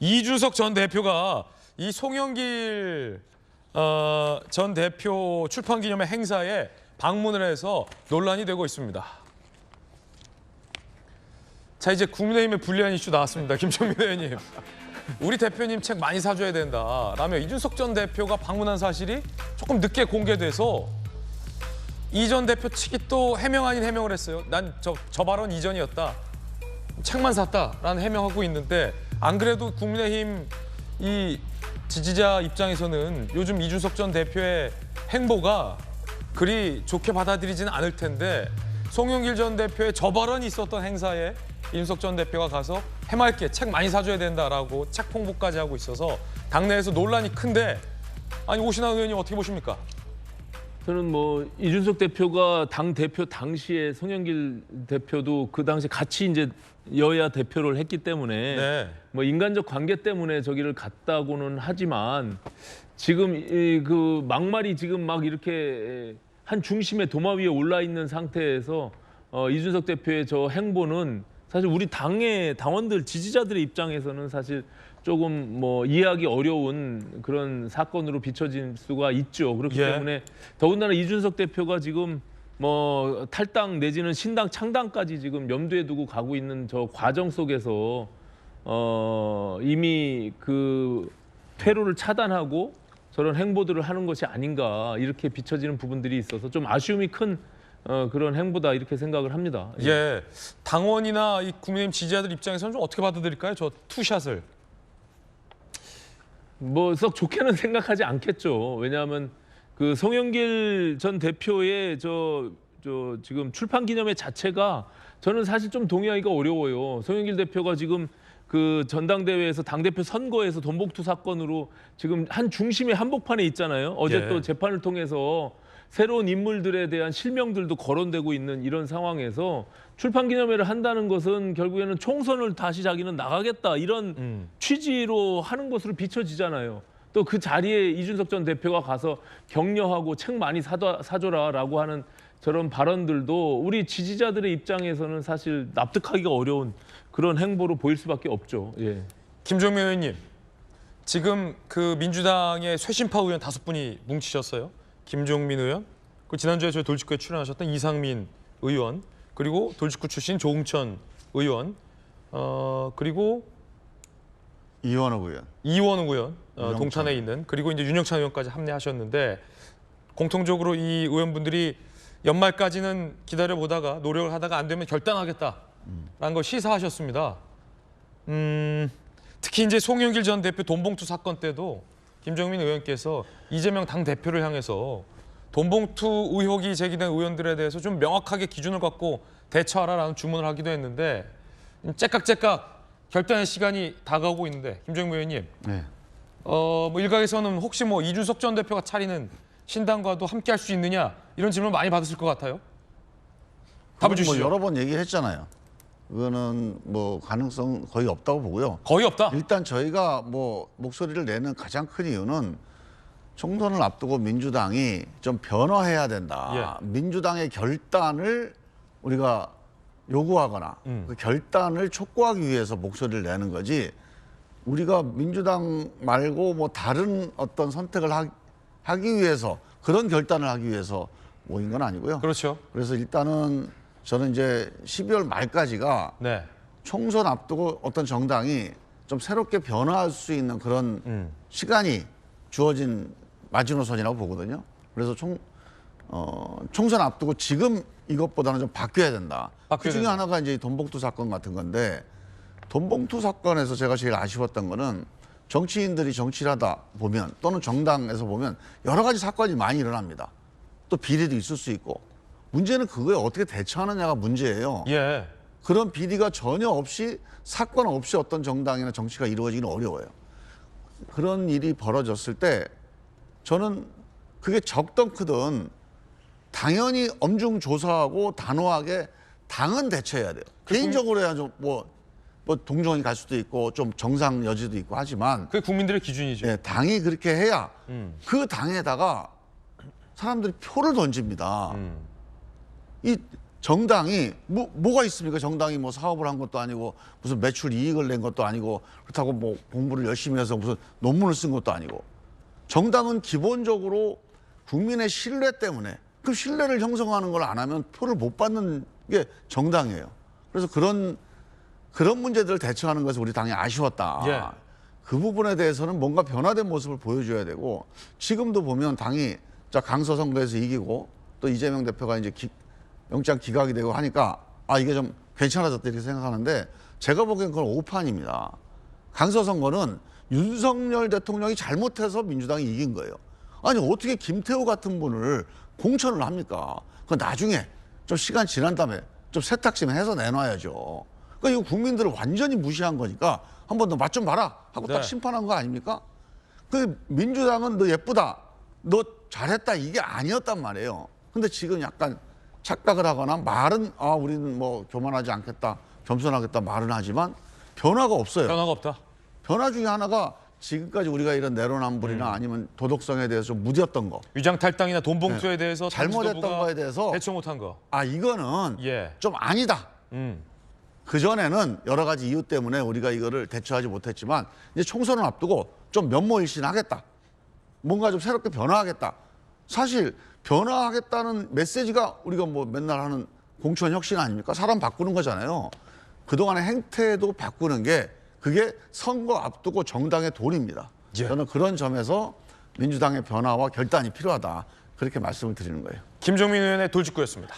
이준석 전 대표가 이 송영길 전 대표 출판기념회 행사에 방문을 해서 논란이 되고 있습니다. 자, 이제 국민의힘의 불리한 이슈 나왔습니다. 김종민 의원님. 우리 대표님 책 많이 사줘야 된다 라며 이준석 전 대표가 방문한 사실이 조금 늦게 공개돼서 이 전 대표 측이 또 해명 아닌 해명을 했어요. 난 저 발언 이전이었다. 책만 샀다라는 해명하고 있는데, 안 그래도 국민의힘 이 지지자 입장에서는 요즘 이준석 전 대표의 행보가 그리 좋게 받아들이지는 않을 텐데, 송영길 전 대표의 저 발언이 있었던 행사에 이준석 전 대표가 가서 해맑게 책 많이 사줘야 된다라고 책 홍보까지 하고 있어서 당내에서 논란이 큰데, 아니 오신환 의원님 어떻게 보십니까? 저는 뭐 이준석 대표가 당 대표 당시에 송영길 대표도 그 당시 같이 이제 여야 대표를 했기 때문에 네. 뭐 인간적 관계 때문에 저기를 갔다고는 하지만 지금 그 막말이 지금 막 이렇게 한 중심의 도마 위에 올라 있는 상태에서 이준석 대표의 저 행보는 사실 우리 당의 당원들 지지자들의 입장에서는 사실 조금 뭐 이해하기 어려운 그런 사건으로 비춰질 수가 있죠. 그렇기 때문에 더군다나 이준석 대표가 지금 뭐 탈당 내지는 신당 창당까지 지금 염두에 두고 가고 있는 저 과정 속에서 이미 그 퇴로를 차단하고 저런 행보들을 하는 것이 아닌가 이렇게 비춰지는 부분들이 있어서 좀 아쉬움이 큰 그런 행보다 이렇게 생각을 합니다. 예, 당원이나 이 국민의힘 지지자들 입장에서는 좀 어떻게 받아들일까요? 저 투샷을. 뭐 썩 좋게는 생각하지 않겠죠. 왜냐하면 그 송영길 전 대표의 저 지금 출판 기념회 자체가 저는 사실 좀 동의하기가 어려워요. 송영길 대표가 지금 그 전당대회에서 당대표 선거에서 돈봉투 사건으로 지금 한 중심의 한복판에 있잖아요. 어제 또 재판을 통해서 새로운 인물들에 대한 실명들도 거론되고 있는 이런 상황에서 출판 기념회를 한다는 것은 결국에는 총선을 다시 자기는 나가겠다 이런 취지로 하는 것으로 비춰지잖아요. 또 그 자리에 이준석 전 대표가 가서 격려하고 책 많이 사줘라라고 하는 저런 발언들도 우리 지지자들의 입장에서는 사실 납득하기가 어려운 그런 행보로 보일 수밖에 없죠. 예. 김종민 의원님, 지금 그 민주당의 쇄신파 의원 5분이 뭉치셨어요. 김종민 의원, 그 지난주에 저희 돌직구에 출연하셨던 이상민 의원, 그리고 돌직구 출신 조응천 의원, 그리고 이원욱 의원. 이원욱 의원, 동탄에 있는, 그리고 이제 윤영찬 의원까지 합류하셨는데, 공통적으로 이 의원분들이 연말까지는 기다려보다가 노력을 하다가 안 되면 결단하겠다라는 걸 시사하셨습니다. 특히 이제 송영길 전 대표 돈봉투 사건 때도 김종민 의원께서 이재명 당 대표를 향해서 돈봉투 의혹이 제기된 의원들에 대해서 좀 명확하게 기준을 갖고 대처하라라는 주문을 하기도 했는데, 째깍째깍 결단의 시간이 다가오고 있는데, 김종민 의원님, 네. 뭐 일각에서는 혹시 뭐 이준석 전 대표가 차리는 신당과도 함께할 수 있느냐 이런 질문 많이 받으실 것 같아요. 답을 주시죠. 뭐 여러 번 얘기했잖아요. 그거는 뭐 가능성 거의 없다고 보고요. 거의 없다. 일단 저희가 뭐 목소리를 내는 가장 큰 이유는 총선을 앞두고 민주당이 좀 변화해야 된다. 민주당의 결단을 우리가 요구하거나 그 결단을 촉구하기 위해서 목소리를 내는 거지, 우리가 민주당 말고 뭐 다른 어떤 선택을 하기 위해서, 그런 결단을 하기 위해서 모인 건 아니고요. 그렇죠. 그래서 일단은 저는 이제 12월 말까지가 네. 총선 앞두고 어떤 정당이 좀 새롭게 변화할 수 있는 그런 시간이 주어진 마지노선이라고 보거든요. 그래서 총선 앞두고 지금 이것보다는 좀 바뀌어야 된다. 그 중에 하나가 이제 돈봉투 사건 같은 건데, 돈봉투 사건에서 제가 제일 아쉬웠던 거는 정치인들이 정치를 하다 보면, 또는 정당에서 보면 여러 가지 사건이 많이 일어납니다. 또 비리도 있을 수 있고, 문제는 그거에 어떻게 대처하느냐가 문제예요. 예. 그런 비리가 전혀 없이, 사건 없이 어떤 정당이나 정치가 이루어지기는 어려워요. 그런 일이 벌어졌을 때 저는 그게 적든 크든 당연히 엄중 조사하고 단호하게 당은 대처해야 돼요. 개인적으로야 좀 뭐 동정이 갈 수도 있고 좀 정상 여지도 있고 하지만, 그게 국민들의 기준이죠. 예, 당이 그렇게 해야 그 당에다가 사람들이 표를 던집니다. 이 정당이 뭐가 있습니까? 정당이 뭐 사업을 한 것도 아니고 무슨 매출 이익을 낸 것도 아니고 그렇다고 뭐 공부를 열심히 해서 무슨 논문을 쓴 것도 아니고 정당은 기본적으로 국민의 신뢰 때문에 그 신뢰를 형성하는 걸 안 하면 표를 못 받는 게 정당이에요. 그래서 그런 문제들을 대처하는 것이 우리 당이 아쉬웠다. 예. 그 부분에 대해서는 뭔가 변화된 모습을 보여줘야 되고 지금도 보면 당이 자 강서 선거에서 이기고 또 이재명 대표가 이제 영장 기각이 되고 하니까 아 이게 좀 괜찮아졌다 이렇게 생각하는데 제가 보기엔 그건 오판입니다. 강서 선거는 윤석열 대통령이 잘못해서 민주당이 이긴 거예요. 아니 어떻게 김태호 같은 분을 공천을 합니까? 그 나중에 좀 시간 지난 다음에 좀 세탁심 해서 내놔야죠. 그러니까 이거 국민들을 완전히 무시한 거니까 한 번 더 맛 좀 봐라 하고 네. 딱 심판한 거 아닙니까? 그 민주당은 너 예쁘다, 너 잘했다 이게 아니었단 말이에요. 근데 지금 약간 착각을 하거나 말은 아 우리는 뭐 교만하지 않겠다, 겸손하겠다 말은 하지만 변화가 없어요. 변화가 없다. 변화 중에 하나가 지금까지 우리가 이런 내로남불이나 아니면 도덕성에 대해서 좀 무디었던 거, 위장 탈당이나 돈 봉투에 대해서 잘못했던 당지도부가 거에 대해서 대처 못한 거. 아 이거는 예. 좀 아니다. 음. 그전에는 여러 가지 이유 때문에 우리가 이거를 대처하지 못했지만 이제 총선을 앞두고 좀 면모일신하겠다. 뭔가 좀 새롭게 변화하겠다. 사실 변화하겠다는 메시지가 우리가 뭐 맨날 하는 공천 혁신 아닙니까? 사람 바꾸는 거잖아요. 그동안의 행태도 바꾸는 게 그게 선거 앞두고 정당의 돈입니다. 예. 저는 그런 점에서 민주당의 변화와 결단이 필요하다. 그렇게 말씀을 드리는 거예요. 김종민 의원의 돌직구였습니다.